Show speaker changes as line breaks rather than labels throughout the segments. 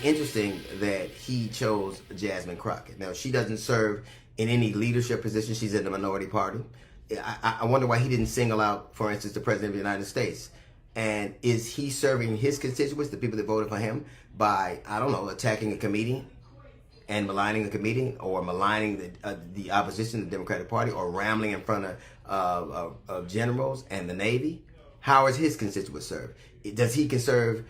interesting that he chose Jasmine Crockett. Now, she doesn't serve in any leadership position. She's in the minority party. I wonder why he didn't single out, for instance, the President of the United States. And is he serving his constituents, the people that voted for him, by, I don't know, attacking a comedian and maligning a comedian, or maligning the opposition, the Democratic Party, or rambling in front of generals and the Navy? How is his constituents served? Does he serve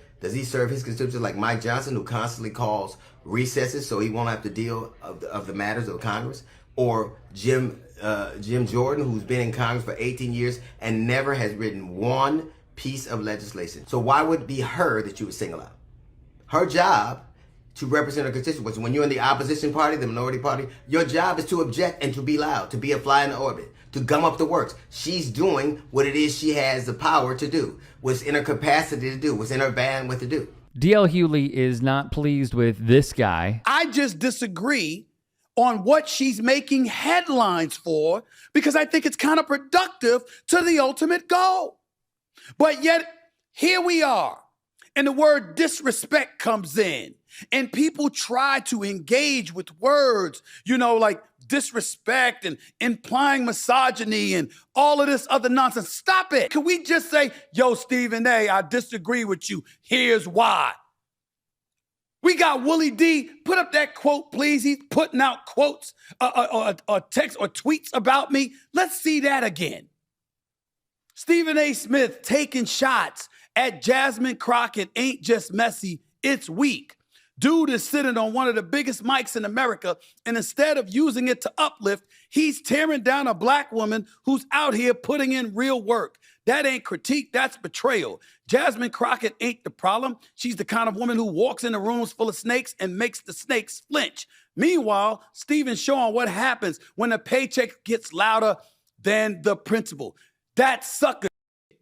his constituents like Mike Johnson, who constantly calls recesses so he won't have to deal of the matters of Congress? Or Jim Jordan, who's been in Congress for 18 years and never has written one piece of legislation? So why would it be her that you would single out? Her job to represent her constituents. When you're in the opposition party, the minority party, your job is to object and to be loud, to be a fly in the orbit, to gum up the works. She's doing what it is she has the power to do, what's in her capacity to do, what's in her bandwidth to do.
D.L. Hewley is not pleased with this guy.
I just disagree on what she's making headlines for, because I think it's counterproductive to the ultimate goal. But yet, here we are, and the word disrespect comes in, and people try to engage with words, like disrespect and implying misogyny and all of this other nonsense. Stop it. Can we just say, yo, Stephen A., I disagree with you. Here's why. We got Willie D. Put up that quote, please. He's putting out quotes or text or tweets about me. Let's see that again. Stephen A. Smith taking shots at Jasmine Crockett ain't just messy, it's weak. Dude is sitting on one of the biggest mics in America, and instead of using it to uplift, he's tearing down a black woman who's out here putting in real work. That ain't critique, that's betrayal. Jasmine Crockett ain't the problem. She's the kind of woman who walks into rooms full of snakes and makes the snakes flinch. Meanwhile, Stephen's showing what happens when the paycheck gets louder than the principal. That sucker,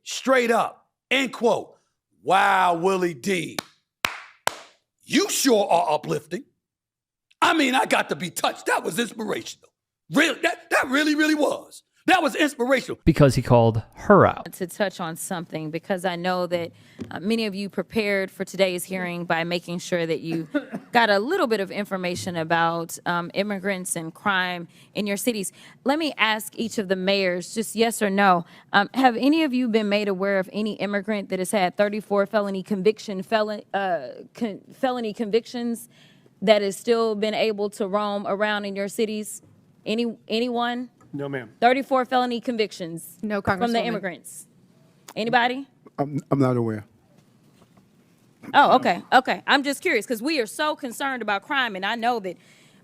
straight up, end quote. Wow, Willie D. You sure are uplifting. I mean, I got to be touched. That was inspirational. Really, that really, really was. That was inspirational.
Because he called her out.
To touch on something, because I know that many of you prepared for today's hearing by making sure that you got a little bit of information about immigrants and crime in your cities. Let me ask each of the mayors, just yes or no. Have any of you been made aware of any immigrant that has had 34 felony convictions that has still been able to roam around in your cities? Anyone?
No, ma'am.
34 felony convictions.
No,
from the
Congresswoman.
immigrants. Anybody?
I'm not aware.
Oh, okay. I'm just curious because we are so concerned about crime, and I know that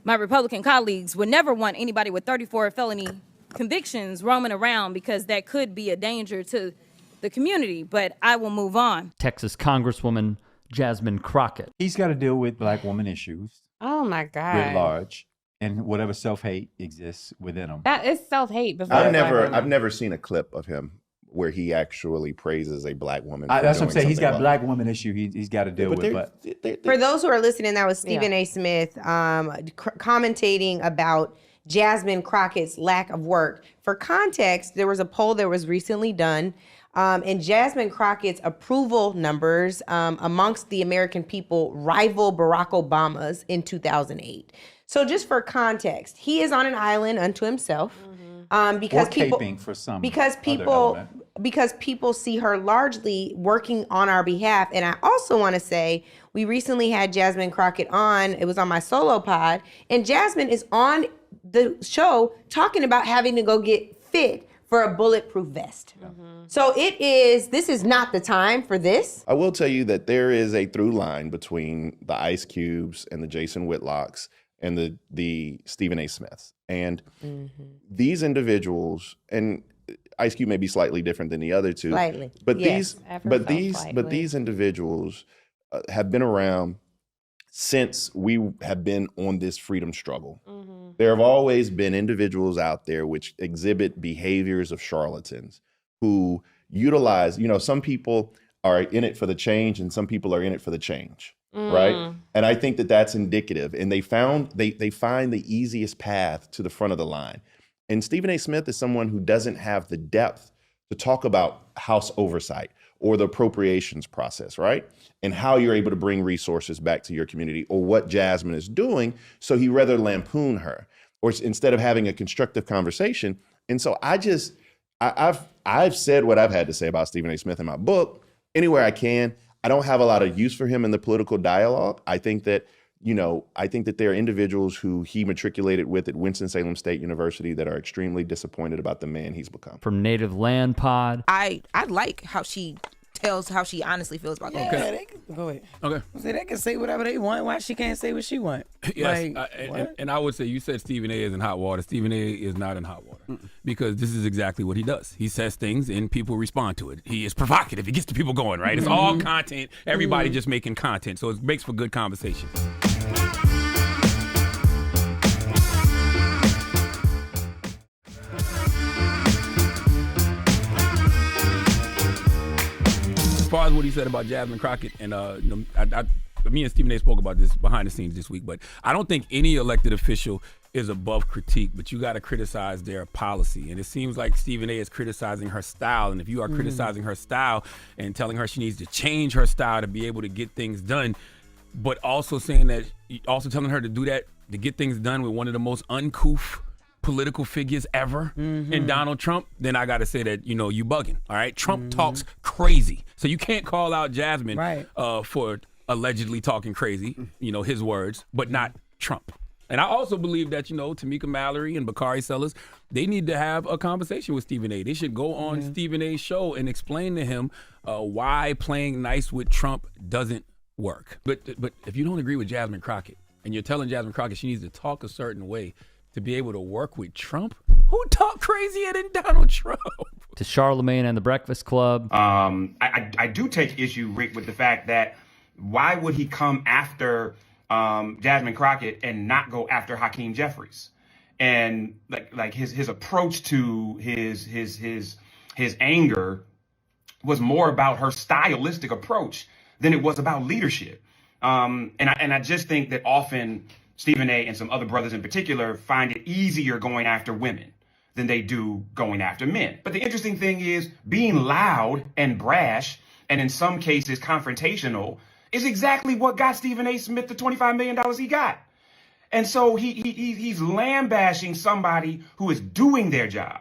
my Republican colleagues would never want anybody with 34 felony convictions roaming around because that could be a danger to the community, but I will move on.
Texas Congresswoman Jasmine Crockett.
He's got to deal with black woman issues
Oh my God.
writ large, and whatever self-hate exists within him.
That is self-hate. Before
I've never seen a clip of him where he actually praises a black woman.
That's what I'm saying. He's got
something
black woman issue he's got to deal with. But
For those who are listening, that was Stephen A. Smith commentating about Jasmine Crockett's lack of work. For context, there was a poll that was recently done, and Jasmine Crockett's approval numbers amongst the American people rival Barack Obama's in 2008. So just for context, he is on an island unto himself. Because people see her largely working on our behalf. And I also want to say, we recently had Jasmine Crockett on. It was on my solo pod. And Jasmine is on the show talking about having to go get fit for a bulletproof vest. So this is not the time for this.
I will tell you that there is a through line between the Ice Cubes and the Jason Whitlocks and the Stephen A. Smiths. And these individuals, and Ice Cube may be slightly different than the other two,
Slightly,
but
yes.
these individuals have been around since we have been on this freedom struggle. There have always been individuals out there which exhibit behaviors of charlatans who utilize, some people are in it for the change and some people are in it for the change. Right. And I think that that's indicative. And they find the easiest path to the front of the line. And Stephen A. Smith is someone who doesn't have the depth to talk about House oversight or the appropriations process, right? And how you're able to bring resources back to your community, or what Jasmine is doing. So he rather lampoon her, or instead of having a constructive conversation. And so I've said what I've had to say about Stephen A. Smith in my book, anywhere I can. I don't have a lot of use for him in the political dialogue. I think that there are individuals who he matriculated with at Winston-Salem State University that are extremely disappointed about the man he's become.
From Native Land Pod.
I like how she tells how she honestly feels about things.
Yeah, go ahead.
Okay.
So they can say whatever they want. Why she can't say what she want?
Yes,
Like,
and I would say, you said Stephen A. is in hot water. Stephen A. is not in hot water because this is exactly what he does. He says things and people respond to it. He is provocative. He gets the people going, right? It's all content. Everybody just making content. So it makes for good conversation. As far as what he said about Jasmine Crockett, and me and Stephen A. spoke about this behind the scenes this week, but I don't think any elected official is above critique, but you got to criticize their policy. And it seems like Stephen A. is criticizing her style. And if you are criticizing her style and telling her she needs to change her style to be able to get things done, but also telling her to do that, to get things done with one of the most uncouth political figures ever in Donald Trump, then I got to say that, you bugging. All right. Trump talks crazy. So you can't call out Jasmine for allegedly talking crazy, his words, but not Trump. And I also believe that, Tamika Mallory and Bakari Sellers, they need to have a conversation with Stephen A. They should go on Stephen A's show and explain to him why playing nice with Trump doesn't work. But if you don't agree with Jasmine Crockett and you're telling Jasmine Crockett she needs to talk a certain way to be able to work with Trump, who talked crazier than Donald Trump?
To Charlemagne and the Breakfast Club.
I do take issue, Rick, with the fact that why would he come after Jasmine Crockett and not go after Hakeem Jeffries? And like his approach to his anger was more about her stylistic approach than it was about leadership. And I just think that often Stephen A. and some other brothers in particular find it easier going after women than they do going after men. But the interesting thing is being loud and brash, and in some cases confrontational, is exactly what got Stephen A. Smith the $25 million he got. And so he's lambashing somebody who is doing their job,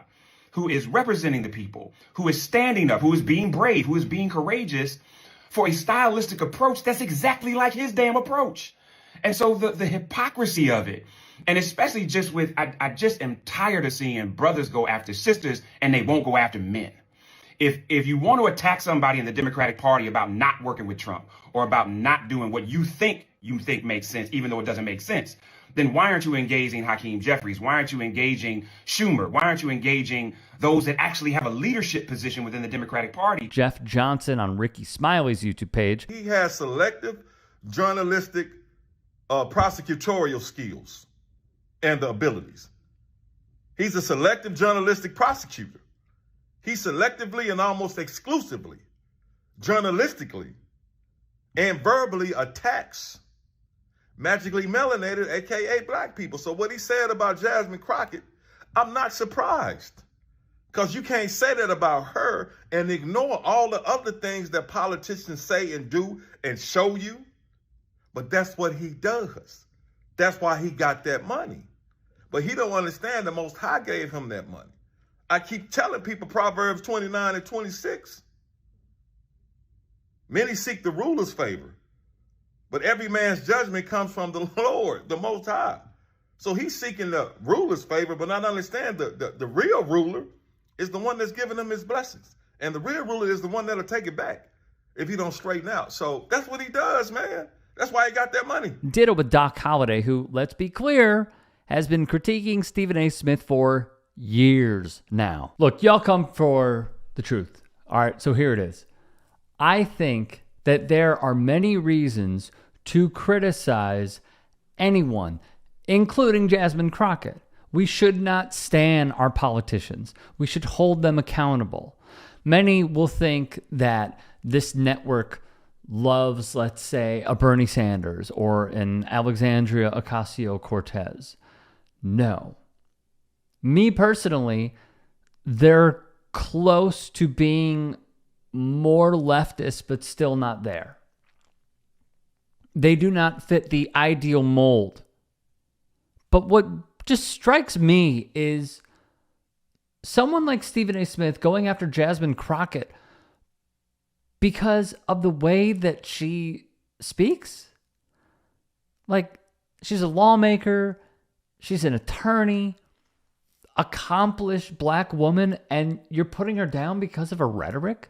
who is representing the people, who is standing up, who is being brave, who is being courageous for a stylistic approach that's exactly like his damn approach. And so the hypocrisy of it, and especially just with, I just am tired of seeing brothers go after sisters and they won't go after men. If you want to attack somebody in the Democratic Party about not working with Trump or about not doing what you think makes sense, even though it doesn't make sense, then why aren't you engaging Hakeem Jeffries? Why aren't you engaging Schumer? Why aren't you engaging those that actually have a leadership position within the Democratic Party?
Jeff Johnson on Ricky Smiley's YouTube page.
He has selective journalistic prosecutorial skills and the abilities. He's a selective journalistic prosecutor. He selectively and almost exclusively, journalistically and verbally attacks magically melanated, AKA black people. So what he said about Jasmine Crockett, I'm not surprised, because you can't say that about her and ignore all the other things that politicians say and do and show you. But that's what he does. That's why he got that money. But he don't understand the Most High gave him that money. I keep telling people Proverbs 29 and 26. Many seek the ruler's favor, but every man's judgment comes from the Lord, the Most High. So he's seeking the ruler's favor, but not understand the real ruler is the one that's giving him his blessings. And the real ruler is the one that'll take it back if he don't straighten out. So that's what he does, man. That's why he got that money.
Ditto with Doc Holliday, who, let's be clear, has been critiquing Stephen A. Smith for years now. Look, y'all come for the truth. All right, so here it is. I think that there are many reasons to criticize anyone, including Jasmine Crockett. We should not stand our politicians. We should hold them accountable. Many will think that this network loves, let's say, a Bernie Sanders or an Alexandria Ocasio-Cortez. No. Me personally, their close to being more leftist, but still not there. They do not fit the ideal mold. But what just strikes me is someone like Stephen A. Smith going after Jasmine Crockett because of the way that she speaks. Like, she's a lawmaker, she's an attorney, accomplished black woman, and you're putting her down because of her rhetoric?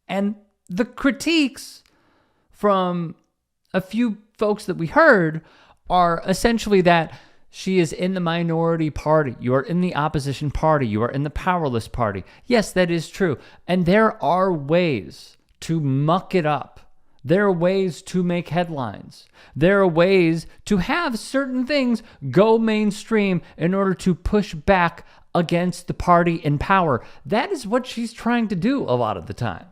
And the critiques from a few folks that we heard are essentially that she is in the minority party. You are in the opposition party. You are in the powerless party. Yes, that is true. And there are ways to muck it up. There are ways to make headlines. There are ways to have certain things go mainstream in order to push back against the party in power. That is what she's trying to do a lot of the time.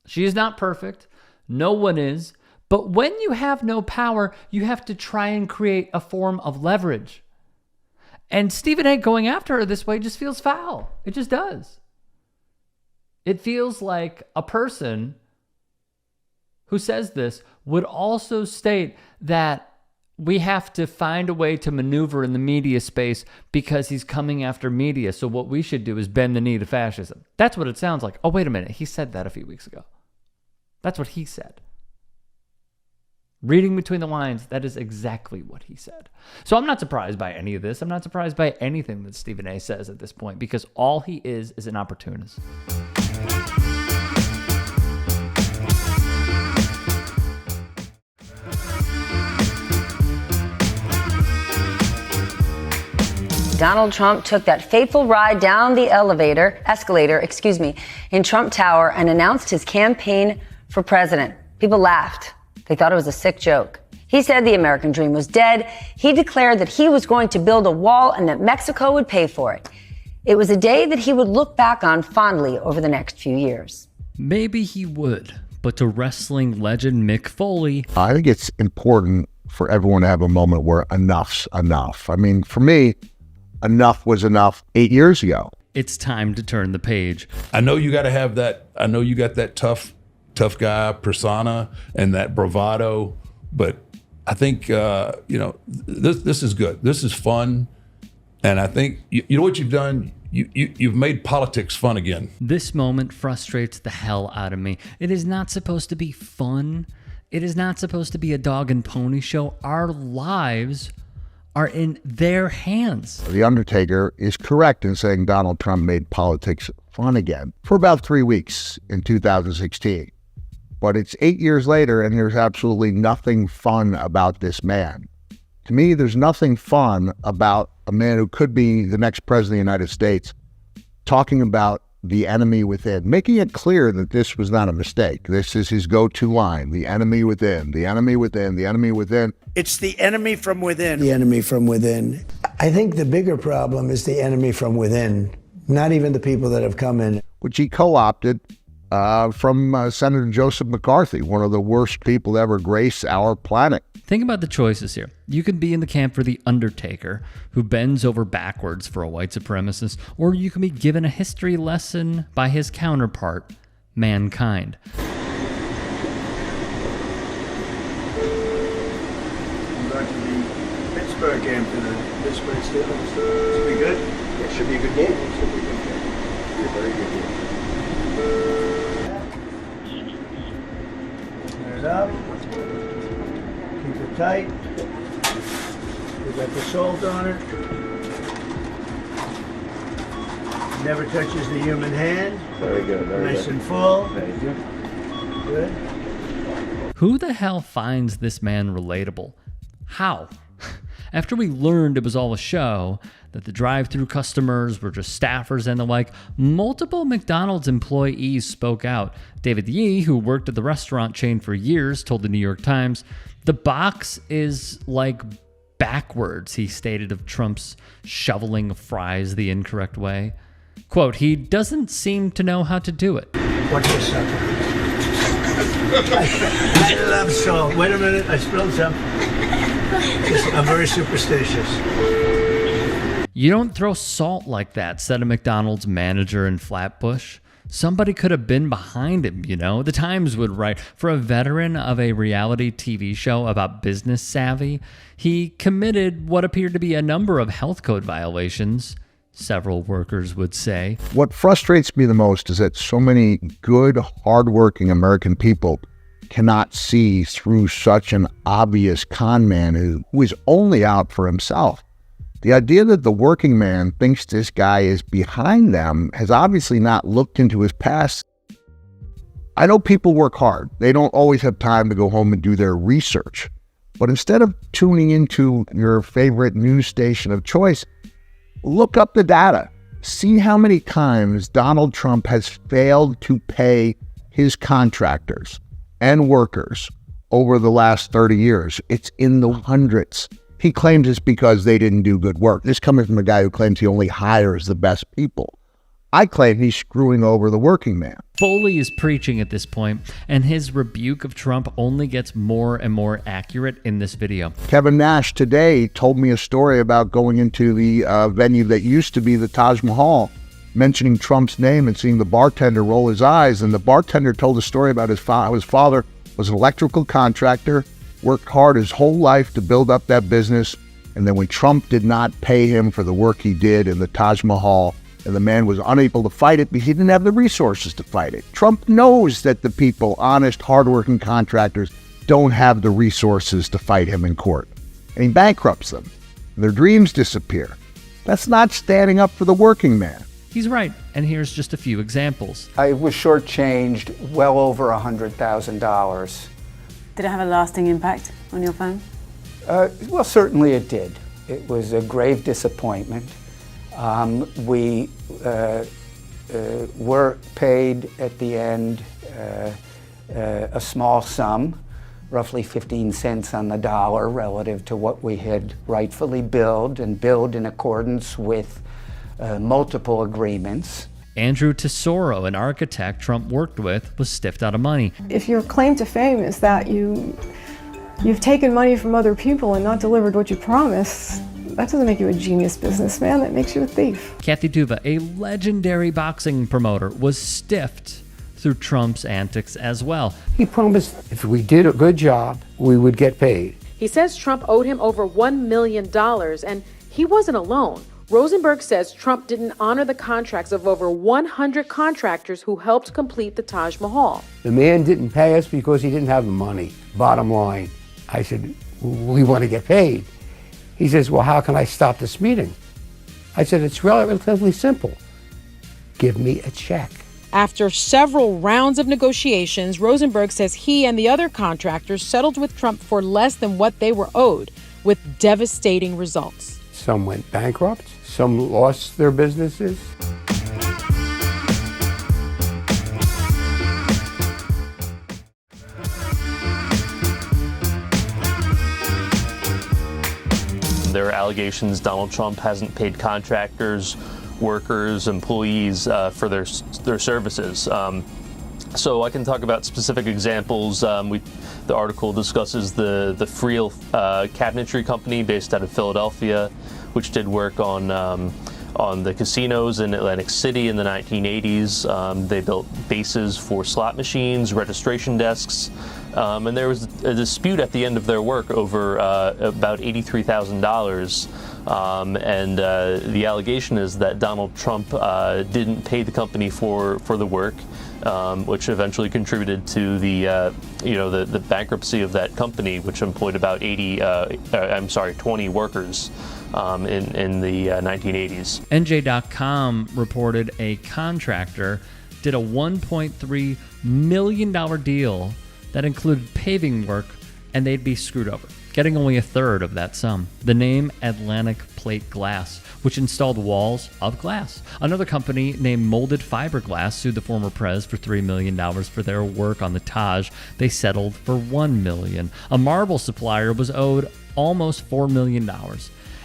She is not perfect. No one is. But when you have no power, you have to try and create a form of leverage. And Stephen A. going after her this way just feels foul. It just does. It feels like a person who says this would also state that we have to find a way to maneuver in the media space because he's coming after media. So what we should do is bend the knee to fascism. That's what it sounds like. Oh, wait a minute. He said that a few weeks ago. That's what he said. Reading between the lines, that is exactly what he said. So I'm not surprised by any of this. I'm not surprised by anything that Stephen A. says at this point because all he is an opportunist.
Donald Trump took that fateful ride down the escalator, in Trump Tower and announced his campaign for president. People laughed. They thought it was a sick joke. He said the American dream was dead. He declared that he was going to build a wall and that Mexico would pay for it. It was a day that he would look back on fondly over the next few years.
Maybe he would, but to wrestling legend Mick Foley,
I think it's important for everyone to have a moment where enough's enough. I mean, for me, enough was enough 8 years ago.
It's time to turn the page.
I know you got to have that. I know you got that tough guy persona and that bravado, but I think this is good. This is fun, and I think you know what you've done. You've made politics fun again.
This moment frustrates the hell out of me. It is not supposed to be fun. It is not supposed to be a dog and pony show. Our lives are in their hands.
The Undertaker is correct in saying Donald Trump made politics fun again for about 3 weeks in 2016. But it's 8 years later, and there's absolutely nothing fun about this man. To me, there's nothing fun about a man who could be the next president of the United States talking about the enemy within, making it clear that this was not a mistake. This is his go-to line, the enemy within, the enemy within, the enemy within.
It's the enemy from within.
The enemy from within. I think the bigger problem is the enemy from within, not even the people that have come in.
Which he co-opted from Senator Joseph McCarthy, one of the worst people to ever grace our planet.
Think about the choices here. You could be in the camp for the Undertaker, who bends over backwards for a white supremacist, or you can be given a history lesson by his counterpart, Mankind.
I'm going to the Pittsburgh game to the Pittsburgh Steelers. Should be good. Yeah, should be a good game. Should be a good game. Should be a very good game. There's up. Keep it tight. We got the salt on it. Never touches the human hand. Very good. Very nice good. And full. Thank you. Good.
Who the hell finds this man relatable? How? After we learned it was all a show, that the drive-thru customers were just staffers and the like, multiple McDonald's employees spoke out. David Yee, who worked at the restaurant chain for years, told the New York Times, "The box is like backwards," he stated of Trump's shoveling of fries the incorrect way. Quote, "He doesn't seem to know how to do it."
Watch this sucker. I love salt. Wait a minute, I spilled some. I'm very superstitious.
You don't throw salt like that, said a McDonald's manager in Flatbush. Somebody could have been behind him, you know? The Times would write, for a veteran of a reality TV show about business savvy, he committed what appeared to be a number of health code violations, several workers would say.
What frustrates me the most is that so many good, hardworking American people cannot see through such an obvious con man who is only out for himself. The idea that the working man thinks this guy is behind them has obviously not looked into his past. I know people work hard. They don't always have time to go home and do their research. But instead of tuning into your favorite news station of choice, look up the data. See how many times Donald Trump has failed to pay his contractors and workers over the last 30 years. It's in the hundreds. He claims it's because they didn't do good work. This coming from a guy who claims he only hires the best people. I claim he's screwing over the working man.
Foley is preaching at this point, and his rebuke of Trump only gets more and more accurate in this video.
Kevin Nash today told me a story about going into the venue that used to be the Taj Mahal, mentioning Trump's name and seeing the bartender roll his eyes. And the bartender told a story about his father was an electrical contractor, worked hard his whole life to build up that business. And then when Trump did not pay him for the work he did in the Taj Mahal, and the man was unable to fight it because he didn't have the resources to fight it. Trump knows that the people, honest, hardworking contractors, don't have the resources to fight him in court. And he bankrupts them. And their dreams disappear. That's not standing up for the working man.
He's right, and here's just a few examples.
I was shortchanged well over $100,000.
Did it have a lasting impact on your phone?
Well, certainly it did. It was a grave disappointment. We were paid at the end a small sum, roughly 15 cents on the dollar relative to what we had rightfully billed and billed in accordance with multiple agreements.
Andrew Tesoro, an architect Trump worked with, was stiffed out of money.
If your claim to fame is that you've taken money from other people and not delivered what you promised, that doesn't make you a genius businessman. That makes you a thief.
Kathy Duva, a legendary boxing promoter, was stiffed through Trump's antics as well.
He promised if we did a good job, we would get paid.
He says Trump owed him over $1 million, and he wasn't alone. Rosenberg says Trump didn't honor the contracts of over 100 contractors who helped complete the Taj Mahal.
The man didn't pay us because he didn't have the money, bottom line. I said, we want to get paid. He says, well, how can I stop this meeting? I said, it's relatively simple. Give me a check.
After several rounds of negotiations, Rosenberg says he and the other contractors settled with Trump for less than what they were owed, with devastating results.
Some went bankrupt, some lost their businesses.
There are allegations Donald Trump hasn't paid contractors, workers, employees for their services. So I can talk about specific examples. The article discusses the Friel Cabinetry Company based out of Philadelphia, which did work on the casinos in Atlantic City in the 1980s. They built bases for slot machines, registration desks, and there was a dispute at the end of their work over about $83,000. And the allegation is that Donald Trump didn't pay the company for the work, which eventually contributed to the bankruptcy of that company, which employed about 20 workers in the 1980s.
NJ.com reported a contractor did a $1.3 million deal that included paving work, and they'd be screwed over, getting only a third of that sum. The name Atlantic Plate Glass, which installed walls of glass. Another company named Molded Fiberglass sued the former prez for $3 million for their work on the Taj. They settled for $1 million. A marble supplier was owed almost $4 million.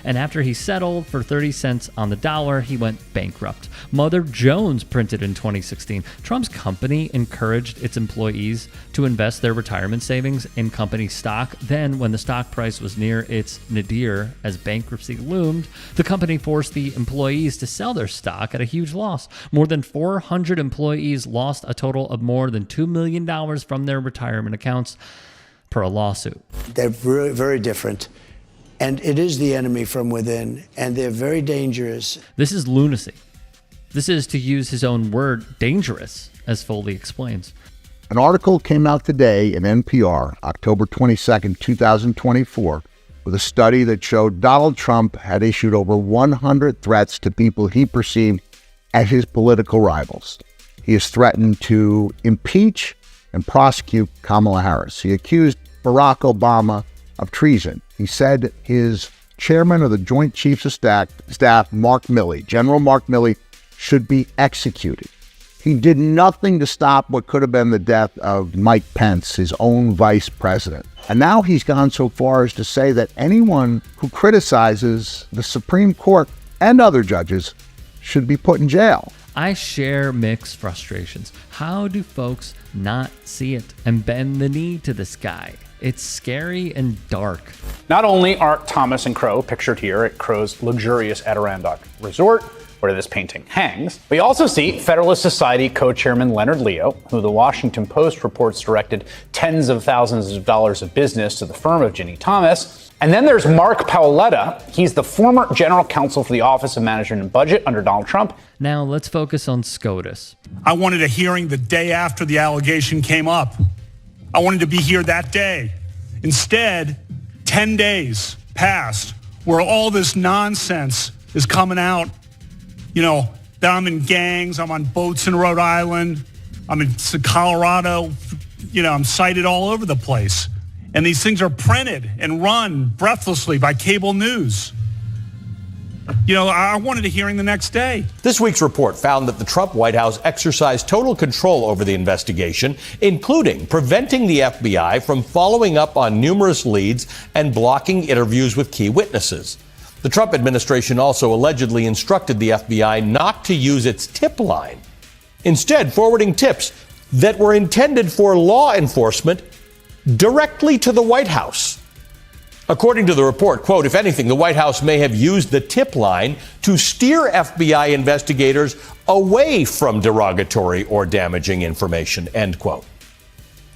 And after he settled for 30 cents on the dollar, he went bankrupt. Mother Jones printed in 2016. Trump's company encouraged its employees to invest their retirement savings in company stock. Then, when the stock price was near its nadir as bankruptcy loomed, the company forced the employees to sell their stock at a huge loss. More than 400 employees lost a total of more than $2 million from their retirement accounts per a lawsuit.
They're very, very different. And it is the enemy from within, and they're very dangerous.
This is lunacy. This is, to use his own word, dangerous, as Foley explains.
An article came out today in NPR, October 22nd, 2024, with a study that showed Donald Trump had issued over 100 threats to people he perceived as his political rivals. He has threatened to impeach and prosecute Kamala Harris. He accused Barack Obama of treason. He said his chairman of the Joint Chiefs of Staff, Mark Milley, General Mark Milley, should be executed. He did nothing to stop what could have been the death of Mike Pence, his own vice president. And now he's gone so far as to say that anyone who criticizes the Supreme Court and other judges should be put in jail.
I share mixed frustrations. How do folks not see it and bend the knee to this guy? It's scary and dark.
Not only are Thomas and Crow pictured here at Crow's luxurious Adirondack resort, where this painting hangs, we also see Federalist Society co-chairman Leonard Leo, who the Washington Post reports directed tens of thousands of dollars of business to the firm of Ginny Thomas. And then there's Mark Paoletta. He's the former general counsel for the Office of Management and Budget under Donald Trump.
Now let's focus on SCOTUS.
I wanted a hearing the day after the allegation came up. I wanted to be here that day. Instead, 10 days passed where all this nonsense is coming out. You know, that I'm in gangs, I'm on boats in Rhode Island, I'm in Colorado, you know, I'm cited all over the place. And these things are printed and run breathlessly by cable news. You know, I wanted a hearing the next day.
This week's report found that the Trump White House exercised total control over the investigation, including preventing the FBI from following up on numerous leads and blocking interviews with key witnesses. The Trump administration also allegedly instructed the FBI not to use its tip line, instead forwarding tips that were intended for law enforcement directly to the White House. According to the report, quote, if anything, the White House may have used the tip line to steer FBI investigators away from derogatory or damaging information, end quote.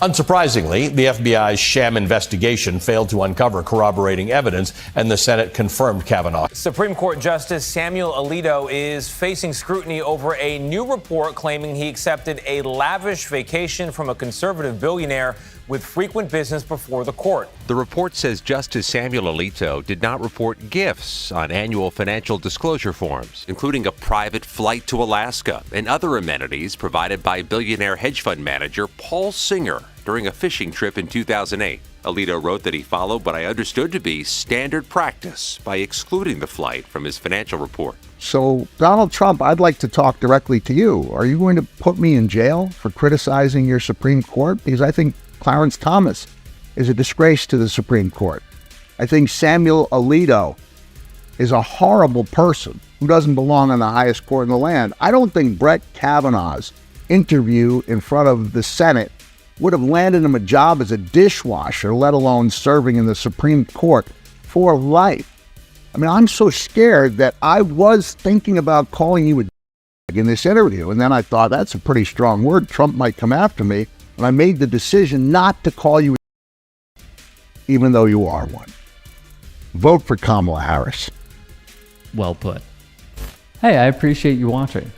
Unsurprisingly, the FBI's sham investigation failed to uncover corroborating evidence, and the Senate confirmed Kavanaugh.
Supreme Court Justice Samuel Alito is facing scrutiny over a new report claiming he accepted a lavish vacation from a conservative billionaire with frequent business before the court.
The report says Justice Samuel Alito did not report gifts on annual financial disclosure forms, including a private flight to Alaska and other amenities provided by billionaire hedge fund manager Paul Singer during a fishing trip in 2008. Alito wrote that he followed what I understood to be standard practice by excluding the flight from his financial report.
So, Donald Trump, I'd like to talk directly to you. Are you going to put me in jail for criticizing your Supreme Court? Because I think Clarence Thomas is a disgrace to the Supreme Court. I think Samuel Alito is a horrible person who doesn't belong on the highest court in the land. I don't think Brett Kavanaugh's interview in front of the Senate would have landed him a job as a dishwasher, let alone serving in the Supreme Court for life. I mean, I'm so scared that I was thinking about calling you a in this interview, and then I thought, that's a pretty strong word. Trump might come after me. And I made the decision not to call you even though you are one. Vote for Kamala Harris.
Well put. Hey, I appreciate you watching.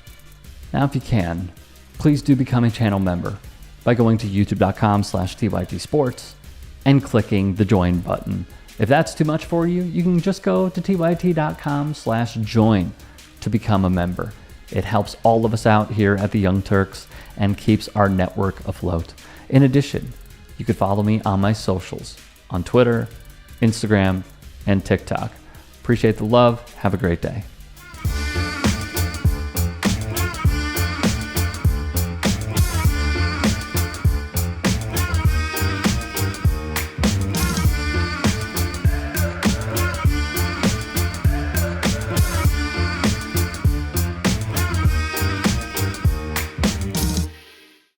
Now, if you can, please do become a channel member by going to youtube.com/TYT Sports and clicking the join button. If that's too much for you, you can just go to tyt.com/join to become a member. It helps all of us out here at the Young Turks and keeps our network afloat. In addition, you could follow me on my socials on Twitter, Instagram, and TikTok. Appreciate the love. Have a great day.